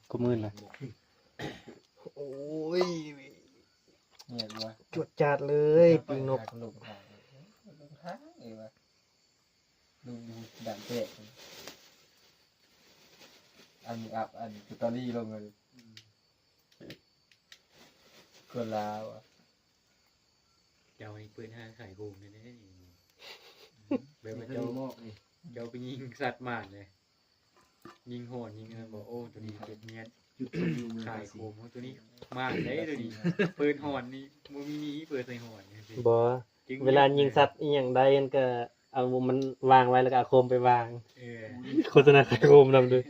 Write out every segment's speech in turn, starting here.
ก็มืดละโอ้ยเนี่ยว่าจวดจัดเลยปีนกลงทางเอวะดูด่านเตะอันอัพอันสตอรี่ลงเลยก็ลาวอ่ะเจ้านี่ปืนห้าไข่บูมเลยนี่เบลมาเจ้าไปยิงสัตว์หมาเลยยิงโหดยิงบอกโอ้ตัวนี้เจ็บเนี้ยขายโคมตัวนี้มาได้ตัวนี้ปืนหอนนี่มูมินีเปิดใส่หอนบ่เวลายิงสัตว์อย่างใดมันก็เอามันวางไว้แล้วก็เอาโคมไปวางโฆษณาขายโคมนำด้วย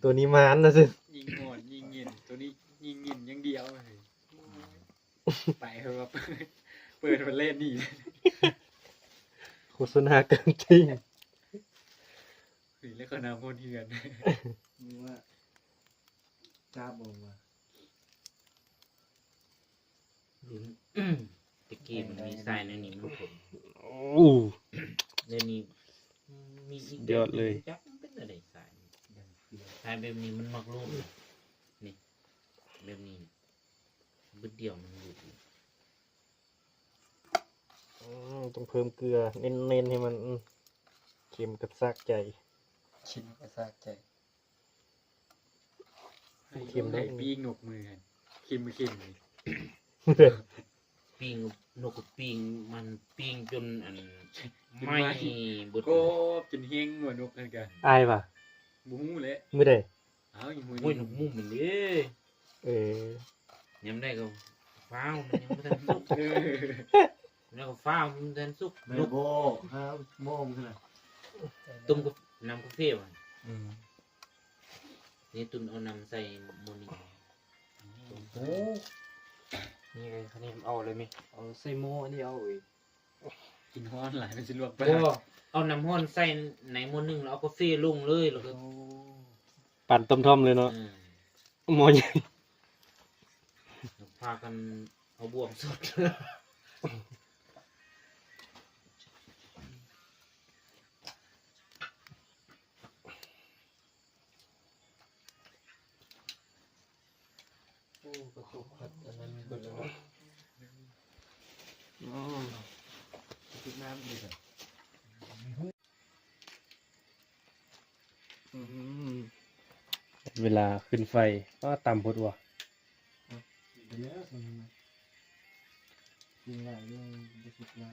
ตัวนี้มานนะสิยิงหอนยิงเงินตัวนี้ยิงเงินอย่างเดียวไปเถอะเปิดมันเล่นนี่โฆษณาเกินจริงแล้วก็นำคนเถื่อนนี่ว่าจ้าบงมาตะกี้มันมีทรายในนี้มันผมเดี๋ยวนี้มีอีกเยอะเลยจักเป็นอะไรทรายแบบนี้มันมักลุ่มนี่แบบนี้บึดเดียวมันอยู่ต้องเพิ่มเกลือเน้นๆให้มันเค็มกระซากใจชิ้นกระซากใจเค็มได้ปีงหนกมือกันเค็มไม่เค็มเลยปิ้งนกปิ้งมันปิ้งจนอันไม่บดก็กินเฮงหัวนกกันกันอายป่ะบูมูเลยไม่ได้เอาอย่างมวยนกมุ้งมันเลยยังได้ก็ฟ้าวมันยังไม่ทันสุกแล้วก็ฟ้าวมันทันสุกนกโบครับโม่ขนาดตุ้มกับน้ำกาแฟมันนี่ตุนเอาน้ำใส่โมนิโอ้นี่ไงคันนี้เอาเลยไหมเอาใส่โม่อันนี้เอาอีกกินฮ้อนหลายเป็นสิลวกไปเอาน้ำฮ้อนใส่ในโมนึงแล้วเอากาแฟลงเลยแล้วก็ปั่นต้มๆเลยเนาะโม่ใหญ่พากันเอาบวงสดประตูขัดอันนั้นเปิดแล้วติดน้ำดีครับเวลาขึ้นไฟก็ต่ำพดว่ะเดี๋ยวกินอะไรยังจะสุดละ